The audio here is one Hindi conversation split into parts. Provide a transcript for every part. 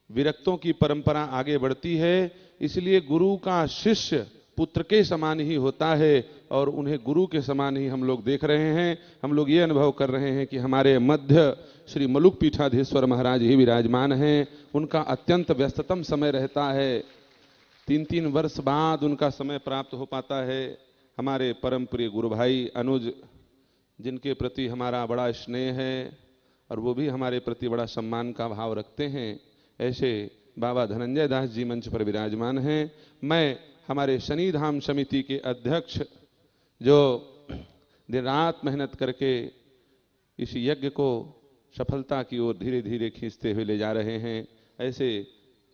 विरक्तों की परंपरा आगे बढ़ती है। इसलिए गुरु का शिष्य पुत्र के समान ही होता है और उन्हें गुरु के समान ही हम लोग देख रहे हैं। हम लोग ये अनुभव कर रहे हैं कि हमारे मध्य श्री मलुक पीठाधीश्वर महाराज ही विराजमान हैं। उनका अत्यंत व्यस्ततम समय रहता है, 3-3 वर्ष बाद उनका समय प्राप्त हो पाता है। हमारे परम प्रिय गुरु भाई अनुज, जिनके प्रति हमारा बड़ा स्नेह है और वो भी हमारे प्रति बड़ा सम्मान का भाव रखते हैं, ऐसे बाबा धनंजय दास जी मंच पर विराजमान हैं। मैं हमारे शनि धाम समिति के अध्यक्ष, जो दिन रात मेहनत करके इस यज्ञ को सफलता की ओर धीरे धीरे खींचते हुए ले जा रहे हैं, ऐसे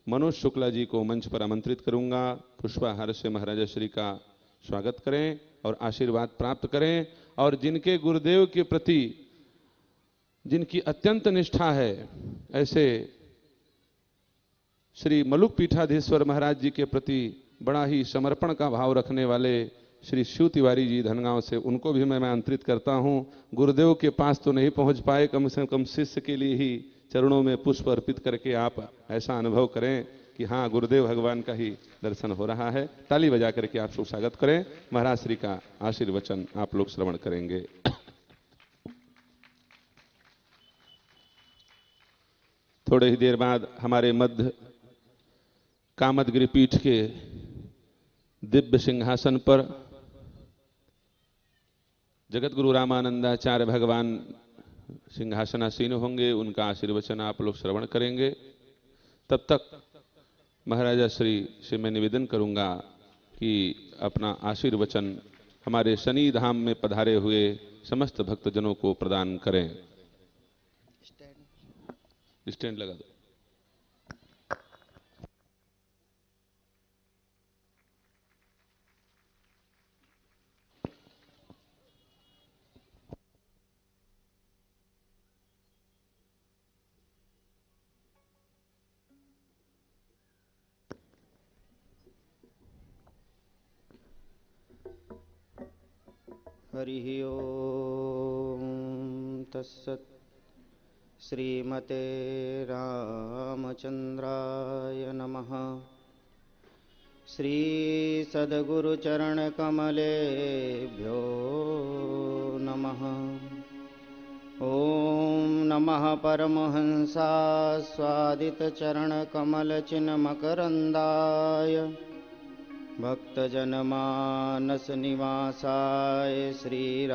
मनोज शुक्ला जी को मंच पर आमंत्रित करूंगा। पुष्पाहार से महाराजा श्री का स्वागत करें और आशीर्वाद प्राप्त करें। और जिनके गुरुदेव के प्रति जिनकी अत्यंत निष्ठा है, ऐसे श्री मलुक पीठाधीश्वर महाराज जी के प्रति बड़ा ही समर्पण का भाव रखने वाले श्री शिव तिवारी जी धनगांव से, उनको भी मैं आमंत्रित करता हूं। गुरुदेव के पास तो नहीं पहुंच पाए, कम से कम शिष्य के लिए ही चरणों में पुष्प अर्पित करके आप ऐसा अनुभव करें कि हाँ, गुरुदेव भगवान का ही दर्शन हो रहा है। ताली बजा करके आप शुभ स्वागत करें। महाराज श्री का आशीर्वचन आप लोग श्रवण करेंगे। थोड़े ही देर बाद हमारे मध्य कामदगिरि पीठ के दिव्य सिंहासन पर जगत गुरु रामानंदाचार्य भगवान सिंहासनासीन होंगे। उनका आशीर्वचन आप लोग श्रवण करेंगे। तब तक महाराजा श्री से मैं निवेदन करूंगा कि अपना आशीर्वचन हमारे शनि धाम में पधारे हुए समस्त भक्तजनों को प्रदान करें। स्टैंड लगा दो। हरिः ओम तत्सत्। श्रीमते रामचंद्राय नमः। श्री सद्गुरुचरणकमलेभ्यो नमः। ओम नमः परमहंसास्वादितचरणकमलचिन्मकरन्दाय भक्तजनमानस निवासाय श्रीरामचंद्राय।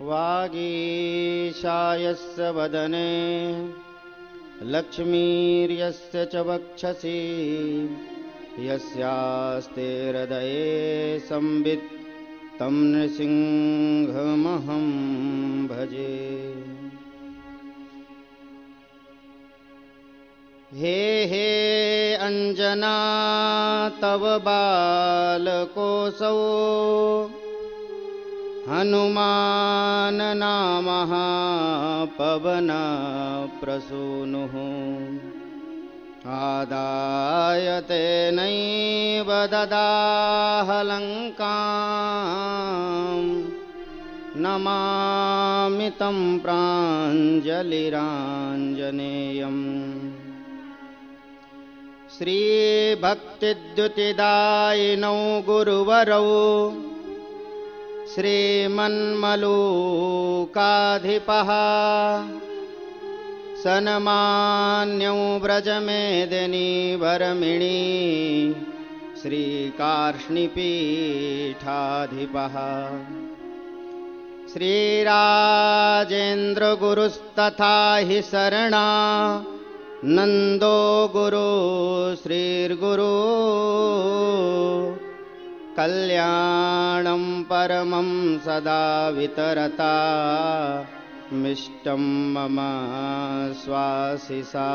वागीशायस्य वदने लक्ष्मीर्यस्य च वक्षसि यस्यास्ते हृदये संवित् तं नृसिंहमहं भजे। हे हे अंजना तव बालकोऽसौ हनुमान नामः पवन प्रसूनुः। आदाय तेनैव ददाह लङ्कां नमामि तं प्राञ्जलिराञ्जनेयम्। श्रीभक्तिद्युतिदायिनौ गुरुवरौ श्रीमन्मलूकाधिपः सन्मान्यौ व्रजमेदिनी वरमिणी श्रीकार्ष्णिपीठाधिपः। श्रीराजेन्द्रगुरुस्तथा हि शरणा नंदो गुरु श्रीर्गुरु। कल्याणं परमं सदा वितरता मिष्टं मम स्वाशिषा।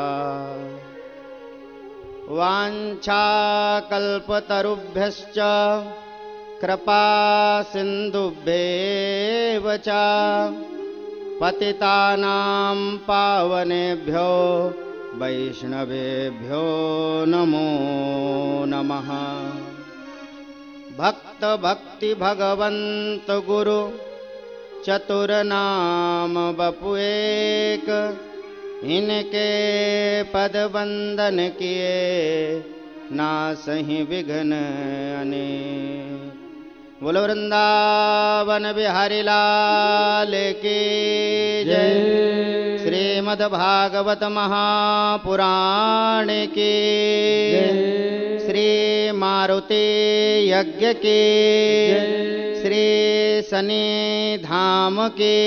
वाञ्छाकल्पतरुभ्यश्च कृपा सिन्धुभ्येव च पतितानां पावनेभ्यो वैष्णवेभ्यो नमो नमः। भक्त भक्ति भगवंत गुरु चतुर नाम बपु एक, इनके पद वंदन किए, नासहि विघ्न अनेक। बोलो वृंदावन बिहारी लाल की जय। श्रीमद्भागवत महापुराण की, श्री मारुति यज्ञ की, श्री शनि धाम की,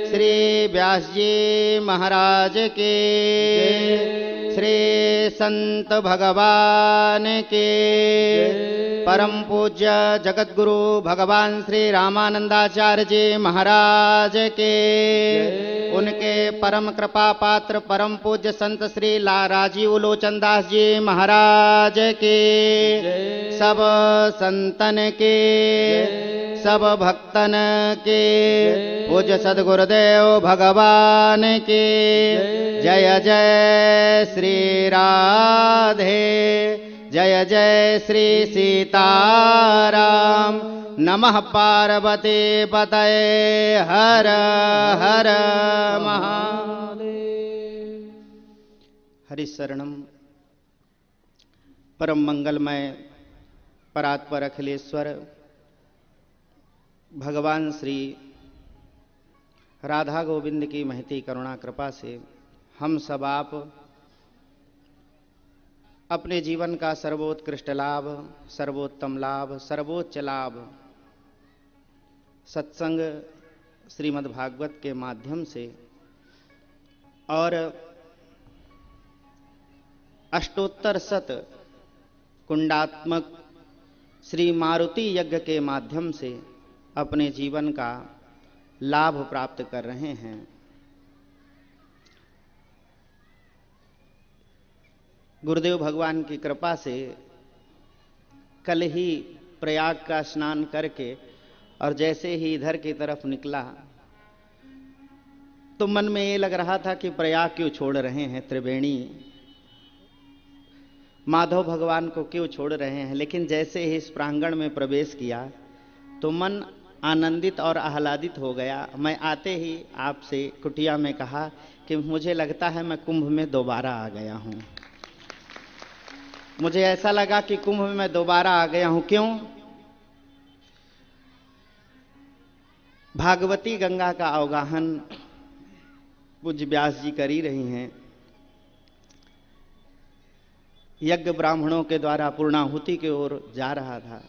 श्री व्यास जी महाराज की, श्री संत भगवान के, परम पूज्य जगतगुरु भगवान श्री रामानंदाचार्य जी महाराज के, उनके परम कृपा पात्र परम पूज्य संत श्री राजीव लोचन दास जी महाराज के, सब संतन के, सब भक्तन के, पूज्य सद्गुरुदेव भगवान के जय जय श्री राधे, जय जय श्री सीताराम। नमः पार्वती पतये, हर हर महादेव। हरिशरणम। परम मंगलमय परात्पर अखिलेश्वर भगवान श्री राधा गोविंद की महती करुणा कृपा से हम सब आप अपने जीवन का सर्वोत्कृष्ट लाभ, सर्वोत्तम लाभ, सर्वोच्च लाभ सत्संग श्रीमद् भागवत के माध्यम से और अष्टोत्तर शत कुंडात्मक श्री मारुति यज्ञ के माध्यम से अपने जीवन का लाभ प्राप्त कर रहे हैं। गुरुदेव भगवान की कृपा से कल ही प्रयाग का स्नान करके और जैसे ही इधर की तरफ निकला तो मन में ये लग रहा था कि प्रयाग क्यों छोड़ रहे हैं, त्रिवेणी माधव भगवान को क्यों छोड़ रहे हैं। लेकिन जैसे ही इस प्रांगण में प्रवेश किया तो मन आनंदित और आह्लादित हो गया। मैं आते ही आपसे कुटिया में कहा कि मुझे लगता है मैं कुंभ में दोबारा आ गया हूं। मुझे ऐसा लगा कि कुंभ में मैं दोबारा आ गया हूं। क्यों? भागवती गंगा का अवगाहन पूज्य व्यास जी कर ही रही हैं। यज्ञ ब्राह्मणों के द्वारा पूर्णाहुति की ओर जा रहा था,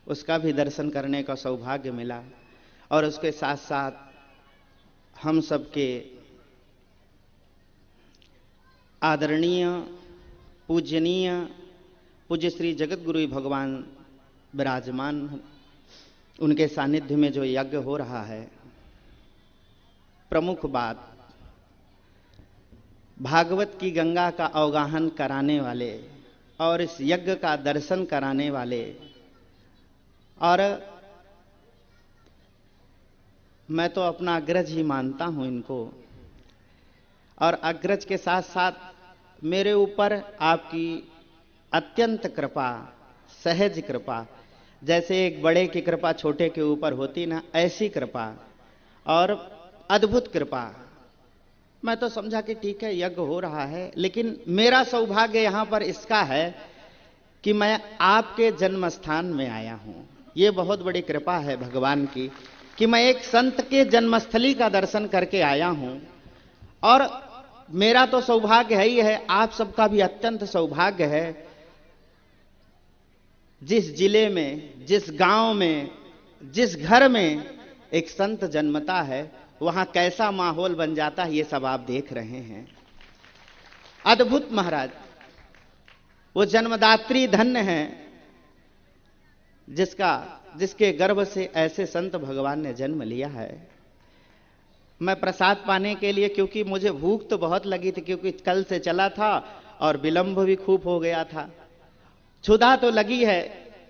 उसका भी दर्शन करने का सौभाग्य मिला। और उसके साथ साथ हम सबके आदरणीय पूजनीय पूज्य श्री जगतगुरु भगवान विराजमान, उनके सानिध्य में जो यज्ञ हो रहा है, प्रमुख बात भागवत की गंगा का अवगाहन कराने वाले और इस यज्ञ का दर्शन कराने वाले, और मैं तो अपना अग्रज ही मानता हूं इनको, और अग्रज के साथ साथ मेरे ऊपर आपकी अत्यंत कृपा, सहज कृपा, जैसे एक बड़े की कृपा छोटे के ऊपर होती ना, ऐसी कृपा और अद्भुत कृपा। मैं तो समझा कि ठीक है यज्ञ हो रहा है, लेकिन मेरा सौभाग्य यहां पर इसका है कि मैं आपके जन्म स्थान में आया हूं। ये बहुत बड़ी कृपा है भगवान की कि मैं एक संत के जन्मस्थली का दर्शन करके आया हूं। और मेरा तो सौभाग्य है ही है, आप सबका भी अत्यंत सौभाग्य है। जिस जिले में, जिस गांव में, जिस घर में एक संत जन्मता है, वहां कैसा माहौल बन जाता है, ये सब आप देख रहे हैं। अद्भुत महाराज, वो जन्मदात्री धन्य है जिसके गर्भ से ऐसे संत भगवान ने जन्म लिया है। मैं प्रसाद पाने के लिए, क्योंकि मुझे भूख तो बहुत लगी थी, क्योंकि कल से चला था और विलंब भी खूब हो गया था। क्षुधा तो लगी है,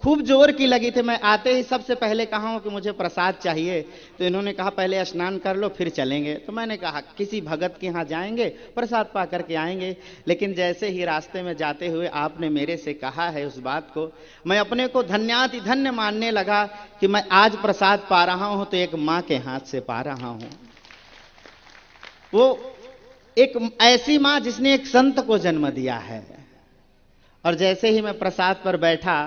खूब जोर की लगी थी। मैं आते ही सबसे पहले कहा हूं कि मुझे प्रसाद चाहिए, तो इन्होंने कहा पहले स्नान कर लो फिर चलेंगे। तो मैंने कहा किसी भगत के यहाँ जाएंगे, प्रसाद पा करके आएंगे। लेकिन जैसे ही रास्ते में जाते हुए आपने मेरे से कहा है उस बात को, मैं अपने को धन्याति धन्य मानने लगा कि मैं आज प्रसाद पा रहा हूं तो एक मां के हाथ से पा रहा हूं। वो एक ऐसी मां जिसने एक संत को जन्म दिया है। और जैसे ही मैं प्रसाद पर बैठा,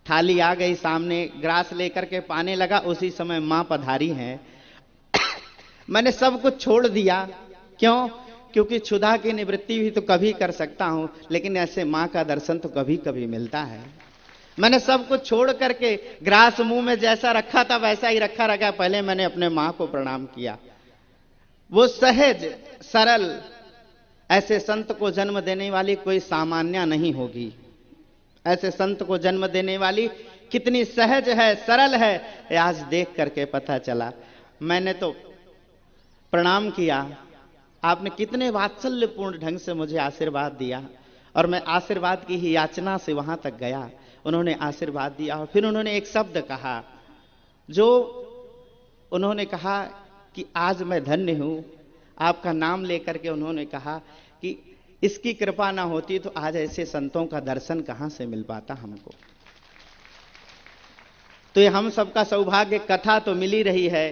थाली आ गई सामने, ग्रास लेकर के पाने लगा, उसी समय मां पधारी हैं। मैंने सब कुछ छोड़ दिया। क्यों? क्योंकि क्षुधा की निवृत्ति भी तो कभी कर सकता हूं, लेकिन ऐसे मां का दर्शन तो कभी कभी मिलता है। मैंने सब कुछ छोड़ करके ग्रास मुंह में जैसा रखा था वैसा ही रखा रखा। पहले मैंने अपने मां को प्रणाम किया। वो सहज सरल, ऐसे संत को जन्म देने वाली कोई सामान्य नहीं होगी। ऐसे संत को जन्म देने वाली कितनी सहज है, सरल है, ये आज देख करके पता चला। मैंने तो प्रणाम किया, आपने कितने वात्सल्यपूर्ण ढंग से मुझे आशीर्वाद दिया, और मैं आशीर्वाद की ही याचना से वहां तक गया। उन्होंने आशीर्वाद दिया और फिर उन्होंने एक शब्द कहा, जो उन्होंने कहा कि आज मैं धन्य हूं। आपका नाम लेकर के उन्होंने कहा कि इसकी कृपा ना होती तो आज ऐसे संतों का दर्शन कहां से मिल पाता हमको। तो ये हम सबका सौभाग्य। कथा तो मिली रही है,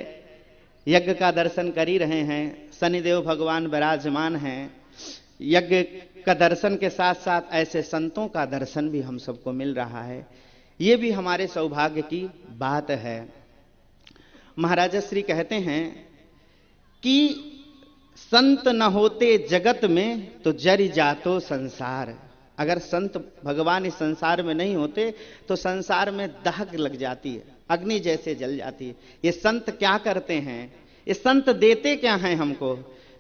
यज्ञ का दर्शन कर ही रहे हैं, शनिदेव भगवान विराजमान हैं। यज्ञ का दर्शन के साथ साथ ऐसे संतों का दर्शन भी हम सबको मिल रहा है। ये भी हमारे सौभाग्य की बात है। महाराज श्री कहते हैं कि संत न होते जगत में तो जरि जातो संसार। अगर संत भगवान इस संसार में नहीं होते तो संसार में दहक लग जाती है, अग्नि जैसे जल जाती है। ये संत क्या करते हैं, ये संत देते क्या हैं हमको?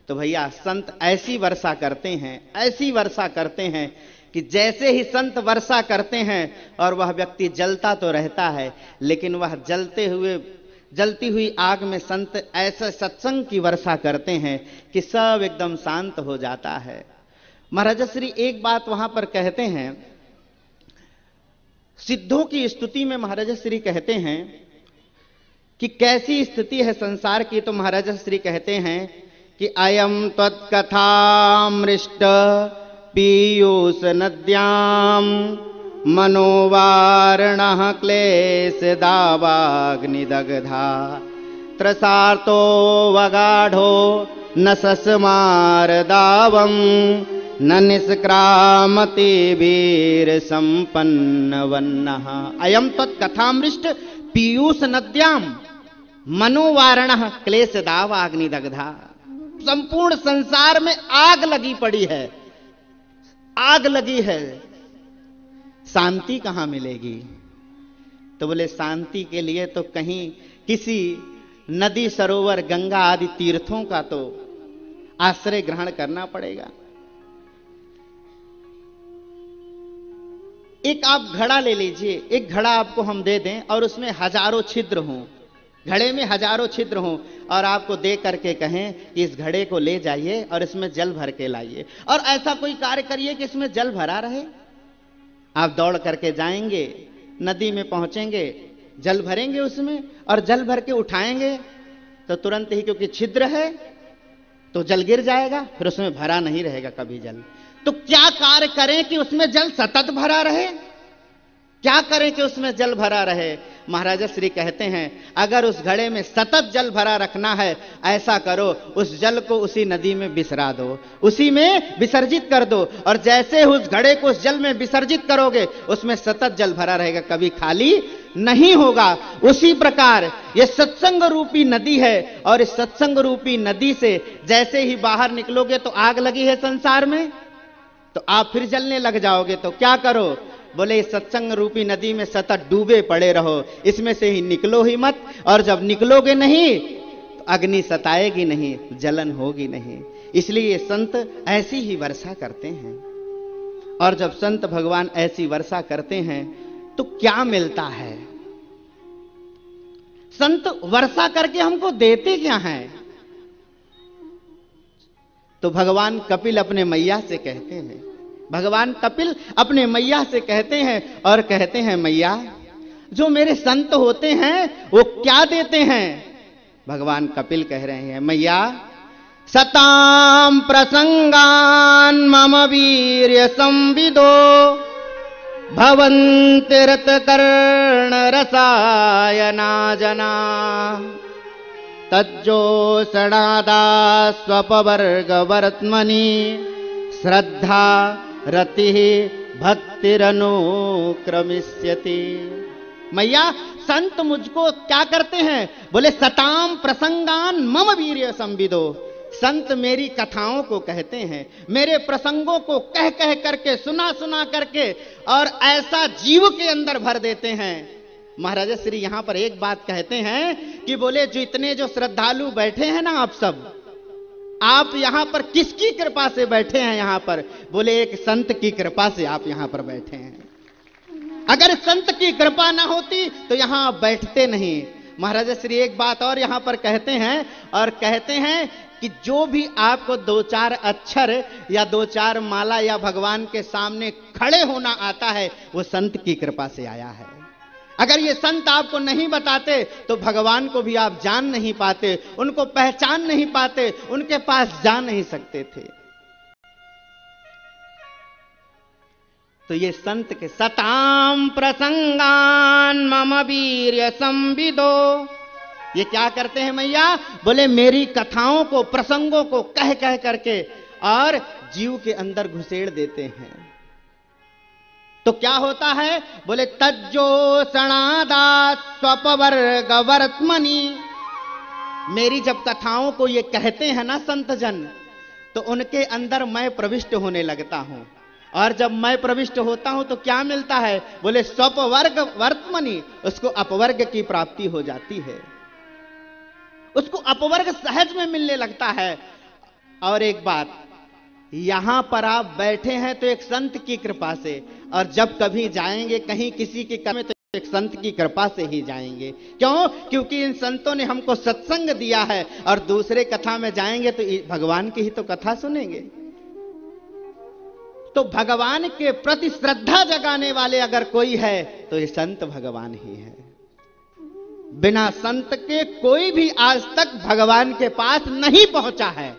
तो भैया संत ऐसी वर्षा करते हैं, ऐसी वर्षा करते हैं कि जैसे ही संत वर्षा करते हैं और वह व्यक्ति जलता तो रहता है, लेकिन वह जलती हुई आग में संत ऐसे सत्संग की वर्षा करते हैं कि सब एकदम शांत हो जाता है। महाराज श्री एक बात वहां पर कहते हैं, सिद्धों की स्तुति में महाराज श्री कहते हैं कि कैसी स्थिति है संसार की। तो महाराज श्री कहते हैं कि अयम त्वत्कथामृष्ट पीयूष नद्याम मनोवारणः क्लेशदावाग्निदग्धा त्रसार्तो वगाढो न सस्मारदावं न निष्क्रामति वीर संपन्न वन्नः। अयम तत्कथामृष्ट पीयूष नद्याम मनोवारणः क्लेशदावाग्निदग्धा। संपूर्ण संसार में आग लगी पड़ी है, आग लगी है, शांति कहां मिलेगी? तो बोले शांति के लिए तो कहीं किसी नदी सरोवर गंगा आदि तीर्थों का तो आश्रय ग्रहण करना पड़ेगा। एक आप घड़ा ले लीजिए, एक घड़ा आपको हम दे दें और उसमें हजारों छिद्र हों, घड़े में हजारों छिद्र हों, और आपको दे करके कहें कि इस घड़े को ले जाइए और इसमें जल भर के लाइए, और ऐसा कोई कार्य करिए कि इसमें जल भरा रहे। आप दौड़ करके जाएंगे, नदी में पहुंचेंगे, जल भरेंगे उसमें और जल भर के उठाएंगे तो तुरंत ही, क्योंकि छिद्र है तो जल गिर जाएगा, फिर उसमें भरा नहीं रहेगा कभी जल। तो क्या कार्य करें कि उसमें जल सतत भरा रहे? क्या करें कि उसमें जल भरा रहे? महाराज श्री कहते हैं अगर उस घड़े में सतत जल भरा रखना है, ऐसा करो, उस जल को उसी नदी में बिसरा दो, उसी में विसर्जित कर दो, और जैसे उस घड़े को उस जल में विसर्जित करोगे उसमें सतत जल भरा रहेगा, कभी खाली नहीं होगा। उसी प्रकार ये सत्संग रूपी नदी है, और इस सत्संग रूपी नदी से जैसे ही बाहर निकलोगे तो आग लगी है संसार में, तो आप फिर जलने लग जाओगे। तो क्या करो? बोले सत्संग रूपी नदी में सतत डूबे पड़े रहो, इसमें से ही निकलो ही मत, और जब निकलोगे नहीं तो अग्नि सताएगी नहीं, जलन होगी नहीं। इसलिए संत ऐसी ही वर्षा करते हैं, और जब संत भगवान ऐसी वर्षा करते हैं तो क्या मिलता है? संत वर्षा करके हमको देते क्या हैं? तो भगवान कपिल अपने मैया से कहते हैं, भगवान कपिल अपने मैया से कहते हैं और कहते हैं, मैया जो मेरे संत होते हैं वो क्या देते हैं? भगवान कपिल कह रहे हैं, मैया सताम प्रसंगान मम वीर्य संविदो भवन्ति रत कर्ण रसायना जना तज्जोषणादा स्वपवर्ग वर्त्मनि श्रद्धा रति भक्तिरनुक्रमिष्यति। मैया संत मुझको क्या करते हैं? बोले सताम प्रसंगान मम वीर्य संविदो। संत मेरी कथाओं को कहते हैं, मेरे प्रसंगों को कह कह करके, सुना सुना करके और ऐसा जीव के अंदर भर देते हैं। महाराजा श्री यहां पर एक बात कहते हैं कि बोले जो इतने जो श्रद्धालु बैठे हैं ना, आप यहां पर किसकी कृपा से बैठे हैं? यहां पर बोले एक संत की कृपा से आप यहां पर बैठे हैं। अगर संत की कृपा ना होती तो यहां आप बैठते नहीं। महाराजा श्री एक बात और यहां पर कहते हैं, और कहते हैं कि जो भी आपको दो चार अक्षर या दो चार माला या भगवान के सामने खड़े होना आता है, वो संत की कृपा से आया है। अगर ये संत आपको नहीं बताते तो भगवान को भी आप जान नहीं पाते, उनको पहचान नहीं पाते, उनके पास जा नहीं सकते थे। तो ये संत के सताम प्रसंगान मम वीर्य संविदो, ये क्या करते हैं मैया? बोले मेरी कथाओं को, प्रसंगों को कह कह करके और जीव के अंदर घुसेड़ देते हैं। तो क्या होता है? बोले तज्जोषणादा स्वपवर्ग वर्त्मनि। मेरी जब कथाओं को ये कहते हैं ना संत जन, तो उनके अंदर मैं प्रविष्ट होने लगता हूं, और जब मैं प्रविष्ट होता हूं तो क्या मिलता है? बोले स्वपवर्ग वर्त्मनि, उसको अपवर्ग की प्राप्ति हो जाती है, उसको अपवर्ग सहज में मिलने लगता है। और एक बात, यहां पर आप बैठे हैं तो एक संत की कृपा से, और जब कभी जाएंगे कहीं किसी के काम में तो एक संत की कृपा से ही जाएंगे। क्यों? क्योंकि इन संतों ने हमको सत्संग दिया है, और दूसरे कथा में जाएंगे तो भगवान की ही तो कथा सुनेंगे। तो भगवान के प्रति श्रद्धा जगाने वाले अगर कोई है तो ये संत भगवान ही है। बिना संत के कोई भी आज तक भगवान के पास नहीं पहुंचा है।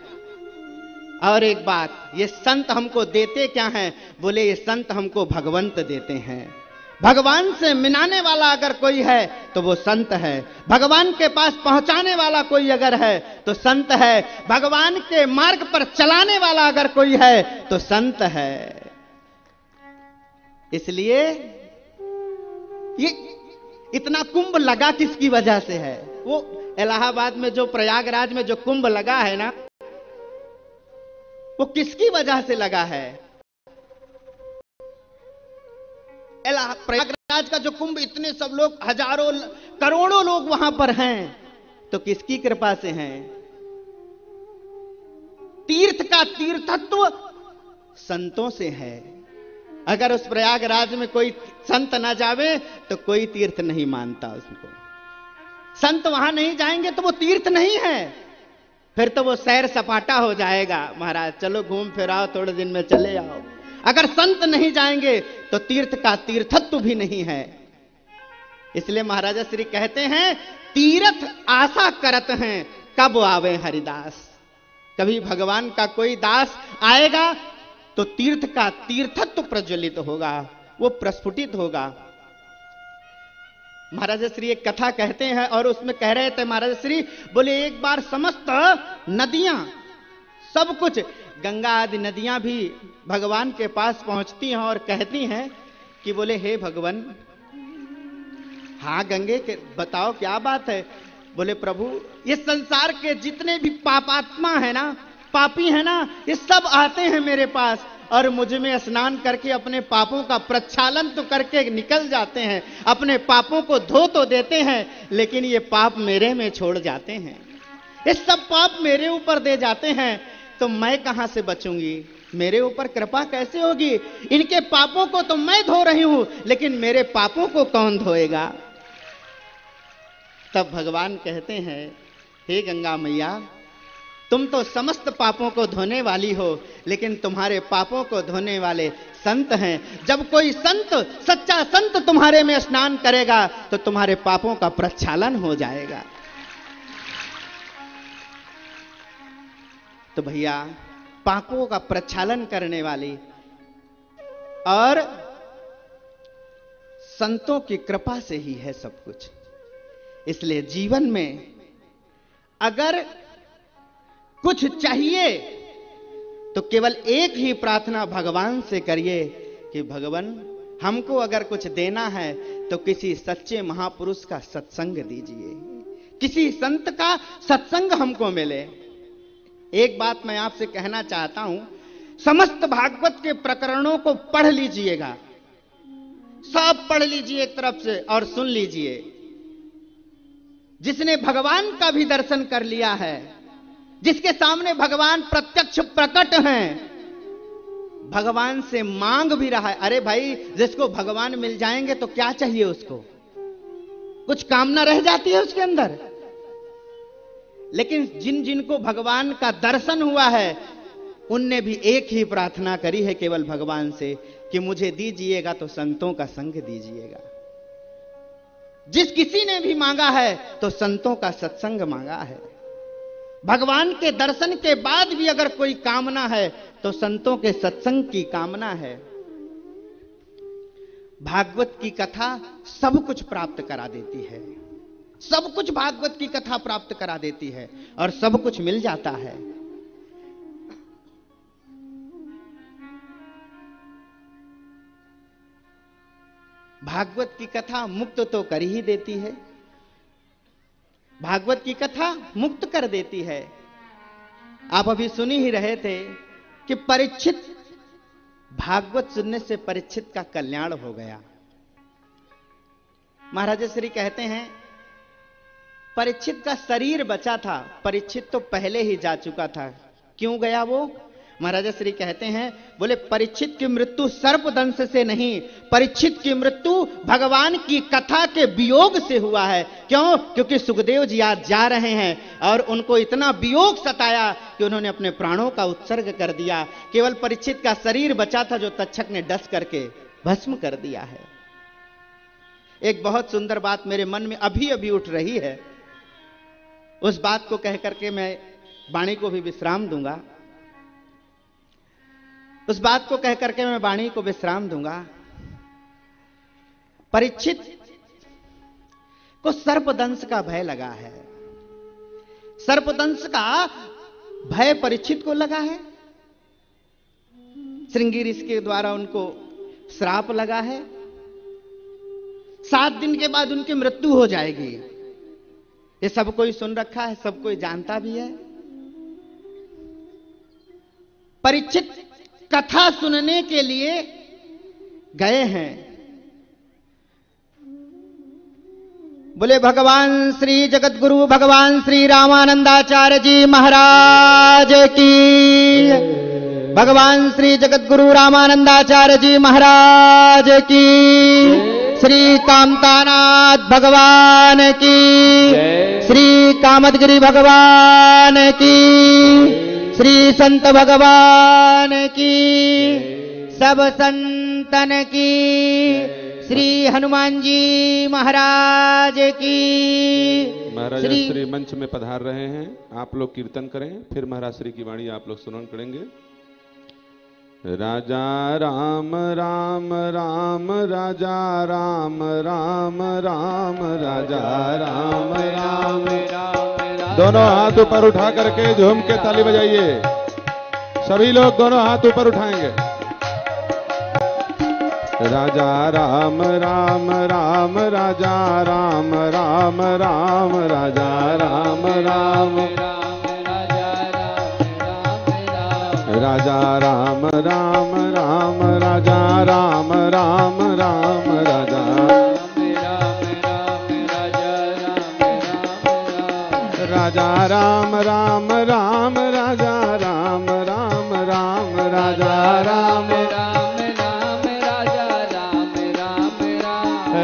और एक बात, ये संत हमको देते क्या हैं? बोले ये संत हमको भगवंत देते हैं। भगवान से मिलाने वाला अगर कोई है तो वो संत है। भगवान के पास पहुंचाने वाला कोई अगर है तो संत है। भगवान के मार्ग पर चलाने वाला अगर कोई है तो संत है। इसलिए ये इतना कुंभ लगा किसकी वजह से है? वो इलाहाबाद में जो प्रयागराज में जो कुंभ लगा है ना, वो किसकी वजह से लगा है? प्रयागराज का जो कुंभ, इतने सब लोग, हजारों करोड़ों लोग वहां पर हैं, तो किसकी कृपा से हैं? तीर्थ का तीर्थत्व संतों से है। अगर उस प्रयागराज में कोई संत ना जावे तो कोई तीर्थ नहीं मानता उसको। संत वहां नहीं जाएंगे तो वो तीर्थ नहीं है, फिर तो वो सैर सपाटा हो जाएगा। महाराज चलो घूम फिर आओ, थोड़े दिन में चले आओ। अगर संत नहीं जाएंगे तो तीर्थ का तीर्थत्व भी नहीं है। इसलिए महाराजा श्री कहते हैं, तीर्थ आशा करत हैं कब आवे हरिदास। कभी भगवान का कोई दास आएगा तो तीर्थ का तीर्थत्व प्रज्वलित होगा, वो प्रस्फुटित होगा। महाराजा श्री एक कथा कहते हैं और उसमें कह रहे थे महाराजा श्री, बोले एक बार समस्त नदियां, सब कुछ, गंगा आदि नदियां भी भगवान के पास पहुंचती हैं और कहती हैं कि बोले हे भगवान, हाँ गंगे के बताओ क्या बात है। बोले प्रभु, ये संसार के जितने भी पापात्मा है ना, पापी है ना, ये सब आते हैं मेरे पास और मुझ में स्नान करके अपने पापों का प्रक्षालन तो करके निकल जाते हैं, अपने पापों को धो तो देते हैं, लेकिन ये पाप मेरे में छोड़ जाते हैं। ये सब पाप मेरे ऊपर दे जाते हैं, तो मैं कहां से बचूंगी? मेरे ऊपर कृपा कैसे होगी? इनके पापों को तो मैं धो रही हूं, लेकिन मेरे पापों को कौन धोएगा? तब भगवान कहते हैं, हे गंगा मैया, तुम तो समस्त पापों को धोने वाली हो, लेकिन तुम्हारे पापों को धोने वाले संत हैं। जब कोई संत, सच्चा संत तुम्हारे में स्नान करेगा तो तुम्हारे पापों का प्रक्षालन हो जाएगा। तो भैया, पापों का प्रक्षालन करने वाली और संतों की कृपा से ही है सब कुछ। इसलिए जीवन में अगर कुछ चाहिए तो केवल एक ही प्रार्थना भगवान से करिए कि भगवान, हमको अगर कुछ देना है तो किसी सच्चे महापुरुष का सत्संग दीजिए, किसी संत का सत्संग हमको मिले। एक बात मैं आपसे कहना चाहता हूं, समस्त भागवत के प्रकरणों को पढ़ लीजिएगा, सब पढ़ लीजिए एक तरफ से और सुन लीजिए। जिसने भगवान का भी दर्शन कर लिया है, जिसके सामने भगवान प्रत्यक्ष प्रकट हैं, भगवान से मांग भी रहा है। अरे भाई, जिसको भगवान मिल जाएंगे तो क्या चाहिए उसको? कुछ कामना रह जाती है उसके अंदर। लेकिन जिन जिनको भगवान का दर्शन हुआ है, उनने भी एक ही प्रार्थना करी है केवल भगवान से कि मुझे दीजिएगा तो संतों का संग दीजिएगा। जिस किसी ने भी मांगा है तो संतों का सत्संग मांगा है। भगवान के दर्शन के बाद भी अगर कोई कामना है तो संतों के सत्संग की कामना है। भागवत की कथा सब कुछ प्राप्त करा देती है, सब कुछ भागवत की कथा प्राप्त करा देती है और सब कुछ मिल जाता है। भागवत की कथा मुक्त तो कर ही देती है, भागवत की कथा मुक्त कर देती है। आप अभी सुनी ही रहे थे कि परीक्षित, भागवत सुनने से परीक्षित का कल्याण हो गया। महाराज श्री कहते हैं परीक्षित का शरीर बचा था, परीक्षित तो पहले ही जा चुका था। क्यों गया वो? महाराज श्री कहते हैं, बोले परीक्षित की मृत्यु सर्पदंश से नहीं, परीक्षित की मृत्यु भगवान की कथा के वियोग से हुआ है। क्यों? क्योंकि सुखदेव जी आज जा रहे हैं और उनको इतना वियोग सताया कि उन्होंने अपने प्राणों का उत्सर्ग कर दिया। केवल परीक्षित का शरीर बचा था जो तक्षक ने डस करके भस्म कर दिया है। एक बहुत सुंदर बात मेरे मन में अभी अभी उठ रही है, उस बात को कह करके मैं वाणी को भी विश्राम दूंगा, उस बात को कह करके मैं वाणी को विश्राम दूंगा। परीक्षित को सर्पदंश का भय लगा है, सर्पदंश का भय परीक्षित को लगा है। श्रृंगी ऋषि के द्वारा उनको श्राप लगा है, 7 दिन के बाद उनकी मृत्यु हो जाएगी। ये सब कोई सुन रखा है, सब कोई जानता भी है। परीक्षित कथा सुनने के लिए गए हैं। बोले भगवान श्री जगत गुरु भगवान श्री रामानंदाचार्य जी महाराज की, भगवान श्री जगत गुरु रामानंदाचार्य जी महाराज की, श्री कामतानाथ भगवान की, श्री कामदगिरी भगवान की, श्री संत भगवान की, सब संतन की, श्री हनुमान जी महाराज की। महाराज श्री मंच में पधार रहे हैं, आप लोग कीर्तन करें, फिर महाराज श्री की वाणी आप लोग श्रवण करेंगे। राजा राम राम राम, राजा राम राम राम, राजा राम राम राम। दोनों हाथ ऊपर उठा करके झूम के ताली बजाइए। सभी लोग दोनों हाथ ऊपर उठाएंगे। राजा राम राम राम, राजा राम राम राम, राजा राम राम, राजा राम राम राम, राजा राम राम राम, राजा राजा राम राम राम, राजा राम राम राम, राजा राम राम राम,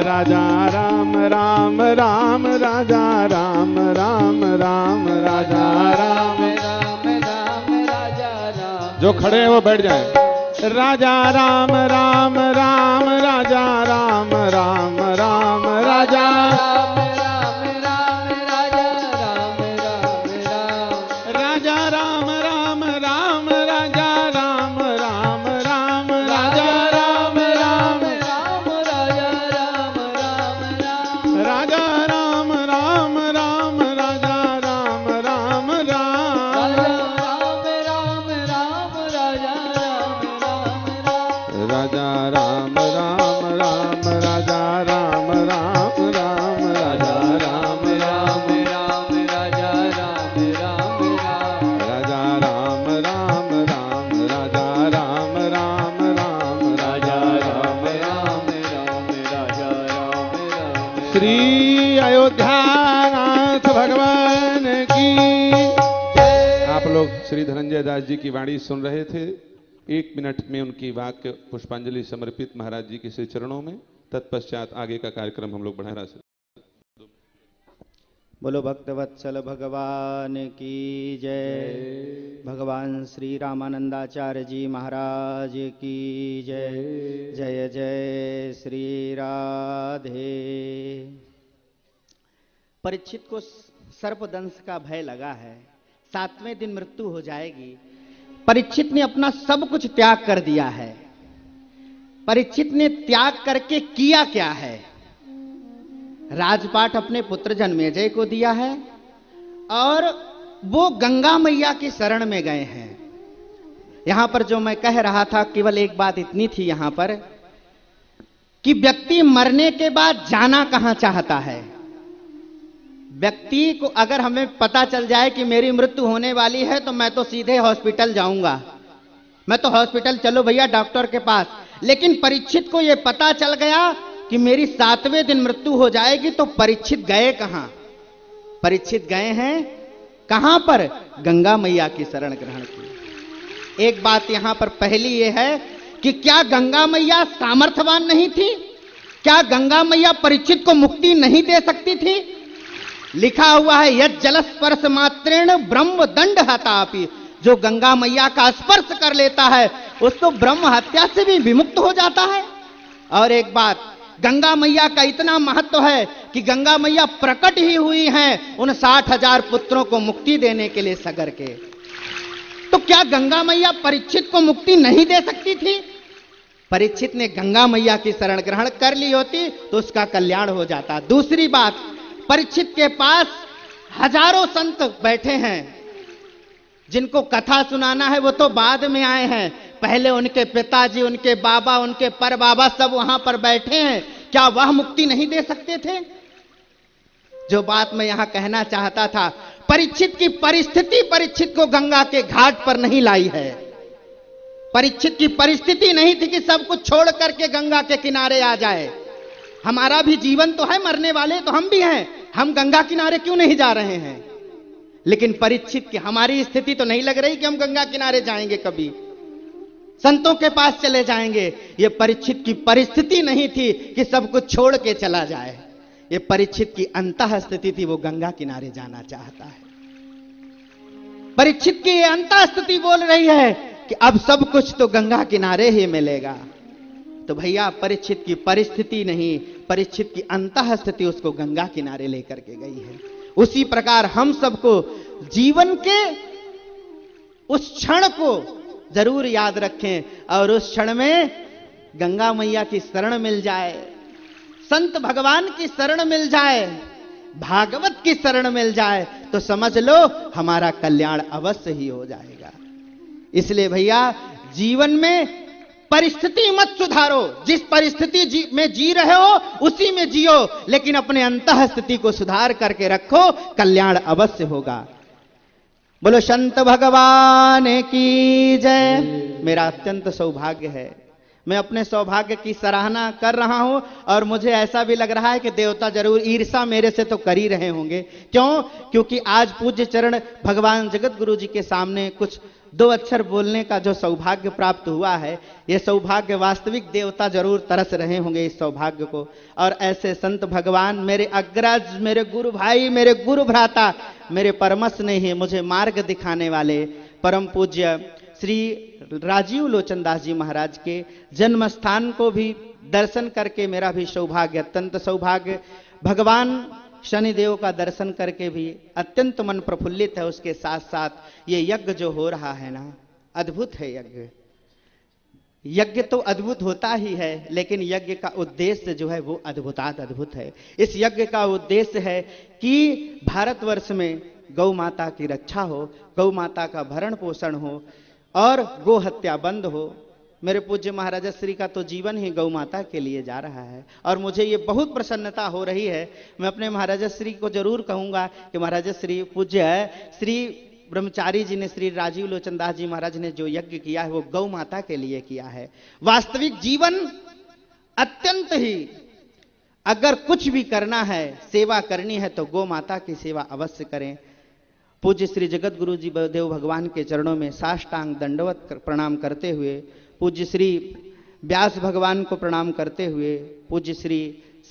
राजा राम राम राम, राजा राम राम राम, राजा राम राम जो खड़े हैं वो बैठ जाएं। राजा राम राम राम राजा राम राम राम राजा राम राम राम राजा राम राम राम राजा राम राम राम राजा राम राम राम राजा राम राम राम राजा राम राम राम राजा राम राम राम राजा राम राम राम राजा राम राम राम राजा राम राम राम राजा राम राम राम राजा राम राम राम राजा राम राम राम राजा राम राम राम राजा राम राम राम राजा राम राम। श्री अयोध्यानाथ भगवान की। आप लोग श्री धनंजय दास जी की वाणी सुन रहे थे। 1 मिनट में उनकी वाक्य पुष्पांजलि समर्पित महाराज जी के श्री चरणों में। तत्पश्चात आगे का कार्यक्रम हम लोग बढ़ा रहे हैं। बोलो भक्तवत्सल भगवान की जय। भगवान श्री रामानंदाचार्य जी महाराज की जय। जय जय श्री राधे। परीक्षित को सर्पदंश का भय लगा है। 7वें दिन मृत्यु हो जाएगी। परीक्षित ने अपना सब कुछ त्याग कर दिया है। परीक्षित ने त्याग करके किया क्या है? राजपाट अपने पुत्र जन्मेजय को दिया है और वो गंगा मैया की शरण में गए हैं। यहां पर जो मैं कह रहा था केवल एक बात इतनी थी यहां पर कि व्यक्ति मरने के बाद जाना कहां चाहता है। व्यक्ति को अगर हमें पता चल जाए कि मेरी मृत्यु होने वाली है तो मैं तो सीधे हॉस्पिटल जाऊंगा, मैं तो हॉस्पिटल चलो भैया डॉक्टर के पास। लेकिन परीक्षित को यह पता चल गया कि मेरी 7वें दिन मृत्यु हो जाएगी, तो परीक्षित गए कहां? परीक्षित गए हैं कहां पर? गंगा मैया की शरण ग्रहण की। एक बात यहां पर पहली यह है कि क्या गंगा मैया सामर्थ्यवान नहीं थी? क्या गंगा मैया परीक्षित को मुक्ति नहीं दे सकती थी? लिखा हुआ है यद जलस्पर्श मात्रेण ब्रह्म दंड हतापि। जो गंगा मैया का स्पर्श कर लेता है उसको ब्रह्म हत्या से भी विमुक्त हो जाता है। और एक बात, गंगा मैया का इतना महत्व है कि गंगा मैया प्रकट ही हुई हैं उन 60,000 पुत्रों को मुक्ति देने के लिए सगर के। तो क्या गंगा मैया परीक्षित को मुक्ति नहीं दे सकती थी? परीक्षित ने गंगा मैया की शरण ग्रहण कर ली होती तो उसका कल्याण हो जाता। दूसरी बात, परीक्षित के पास हजारों संत बैठे हैं। जिनको कथा सुनाना है वो तो बाद में आए हैं, पहले उनके पिताजी, उनके बाबा, उनके परबाबा सब वहां पर बैठे हैं। क्या वह मुक्ति नहीं दे सकते थे? जो बात मैं यहां कहना चाहता था, परीक्षित की परिस्थिति परीक्षित को गंगा के घाट पर नहीं लाई है। परीक्षित की परिस्थिति नहीं थी कि सब कुछ छोड़ करके गंगा के किनारे आ जाए। हमारा भी जीवन तो है, मरने वाले तो हम भी हैं, हम गंगा किनारे क्यों नहीं जा रहे हैं? लेकिन परीक्षित की हमारी स्थिति तो नहीं लग रही कि हम गंगा किनारे जाएंगे, कभी संतों के पास चले जाएंगे। यह परीक्षित की परिस्थिति नहीं थी कि सब कुछ छोड़ के चला जाए। यह परीक्षित की अंतः स्थिति थी, वो गंगा किनारे जाना चाहता है। परीक्षित की यह अंतः स्थिति बोल रही है कि अब सब कुछ तो गंगा किनारे ही मिलेगा। तो भैया परीक्षित की परिस्थिति नहीं, परीक्षित की अंतः स्थिति उसको गंगा किनारे लेकर के गई है। उसी प्रकार हम सबको जीवन के उस क्षण को जरूर याद रखें और उस क्षण में गंगा मैया की शरण मिल जाए, संत भगवान की शरण मिल जाए, भागवत की शरण मिल जाए तो समझ लो हमारा कल्याण अवश्य ही हो जाएगा। इसलिए भैया जीवन में परिस्थिति मत सुधारो, जिस परिस्थिति में जी रहे हो उसी में जियो, लेकिन अपने अंतः स्थिति को सुधार करके रखो, कल्याण अवश्य होगा। बोलो संत भगवान की जय। मेरा अत्यंत सौभाग्य है, मैं अपने सौभाग्य की सराहना कर रहा हूं और मुझे ऐसा भी लग रहा है कि देवता जरूर ईर्षा मेरे से तो कर ही रहे होंगे। क्यों? क्योंकि आज पूज्य चरण भगवान जगत गुरु जी के सामने कुछ 2 अक्षर बोलने का जो सौभाग्य प्राप्त हुआ है, यह सौभाग्य वास्तविक देवता जरूर तरस रहे होंगे इस सौभाग्य को। और ऐसे संत भगवान, मेरे अग्रज, मेरे गुरु भाई, मेरे गुरु भ्राता, मेरे परमस ने ही मुझे मार्ग दिखाने वाले परम पूज्य श्री राजीव लोचन दास जी महाराज के जन्म स्थान को भी दर्शन करके मेरा भी सौभाग्य, अत्यंत सौभाग्य। भगवान शनिदेव का दर्शन करके भी अत्यंत मन प्रफुल्लित है। उसके साथ साथ ये यज्ञ जो हो रहा है ना, अद्भुत है यज्ञ। यज्ञ तो अद्भुत होता ही है, लेकिन यज्ञ का उद्देश्य जो है वो अद्भुतात अद्भुत है। इस यज्ञ का उद्देश्य है कि भारतवर्ष में गौ माता की रक्षा हो, गौ माता का भरण पोषण हो और गो हत्या बंद हो। मेरे पूज्य महाराजा श्री का तो जीवन ही गौ माता के लिए जा रहा है और मुझे ये बहुत प्रसन्नता हो रही है। मैं अपने महाराजा श्री को जरूर कहूंगा कि महाराजा श्री, पूज्य श्री ब्रह्मचारी जी ने, श्री राजीव लोचन दास जी महाराज ने जो यज्ञ किया है वो गौ माता के लिए किया है। वास्तविक जीवन अत्यंत ही, अगर कुछ भी करना है, सेवा करनी है तो गौ माता की सेवा अवश्य करें। पूज्य श्री जगत गुरु जी देव भगवान के चरणों में साष्टांग दंडवत प्रणाम करते हुए, पूज्य श्री व्यास भगवान को प्रणाम करते हुए, पूज्य श्री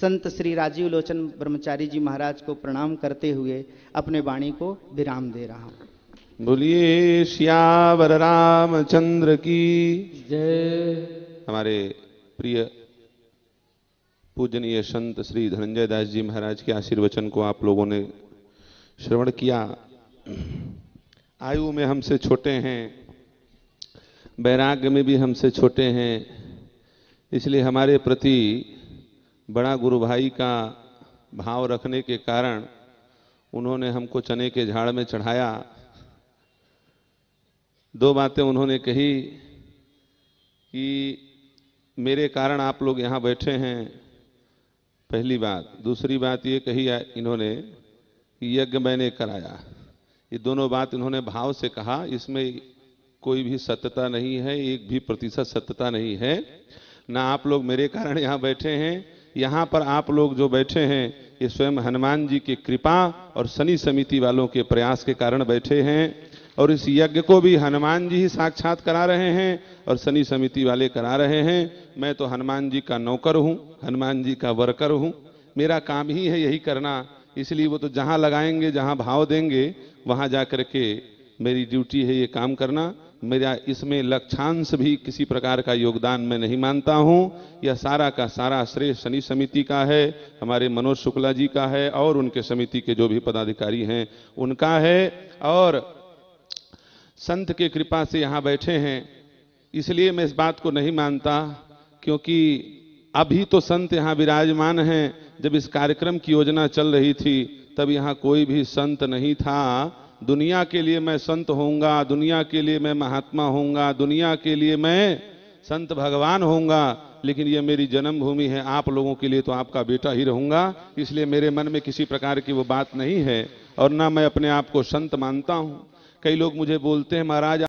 संत श्री राजीव लोचन ब्रह्मचारी जी महाराज को प्रणाम करते हुए अपने वाणी को विराम दे रहा हूं। बोलिए श्यावर रामचंद्र की जय। हमारे प्रिय पूजनीय संत श्री धनंजय दास जी महाराज के आशीर्वचन को आप लोगों ने श्रवण किया। आयु में हमसे छोटे हैं, वैराग्य में भी हमसे छोटे हैं, इसलिए हमारे प्रति बड़ा गुरु भाई का भाव रखने के कारण उन्होंने हमको चने के झाड़ में चढ़ाया। दो बातें उन्होंने कही कि मेरे कारण आप लोग यहाँ बैठे हैं, पहली बात। दूसरी बात ये कही इन्होंने कि यज्ञ मैंने कराया। ये दोनों बात इन्होंने भाव से कहा, इसमें कोई भी सत्यता नहीं है, एक भी प्रतिशत सत्यता नहीं है। ना आप लोग मेरे कारण यहाँ बैठे हैं, यहाँ पर आप लोग जो बैठे हैं ये स्वयं हनुमान जी की कृपा और शनि समिति वालों के प्रयास के कारण बैठे हैं। और इस यज्ञ को भी हनुमान जी ही साक्षात करा रहे हैं और शनि समिति वाले करा रहे हैं। मैं तो हनुमान जी का नौकर हूँ, हनुमान जी का वर्कर हूँ, मेरा काम ही है यही करना। इसलिए वो तो जहाँ लगाएंगे, जहाँ भाव देंगे, वहाँ जा कर के मेरी ड्यूटी है ये काम करना। मेरा इसमें लक्षांश भी किसी प्रकार का योगदान मैं नहीं मानता हूँ। यह सारा का सारा श्रेय शनि समिति का है, हमारे मनोज शुक्ला जी का है और उनके समिति के जो भी पदाधिकारी हैं उनका है। और संत के कृपा से यहाँ बैठे हैं, इसलिए मैं इस बात को नहीं मानता, क्योंकि अभी तो संत यहाँ विराजमान हैं। जब इस कार्यक्रम की योजना चल रही थी तब यहाँ कोई भी संत नहीं था। दुनिया के लिए मैं संत होऊंगा, दुनिया के लिए मैं महात्मा होऊंगा, दुनिया के लिए मैं संत भगवान होऊंगा, लेकिन ये मेरी जन्मभूमि है, आप लोगों के लिए तो आपका बेटा ही रहूंगा। इसलिए मेरे मन में किसी प्रकार की वो बात नहीं है और ना मैं अपने आप को संत मानता हूँ। कई लोग मुझे बोलते हैं, महाराज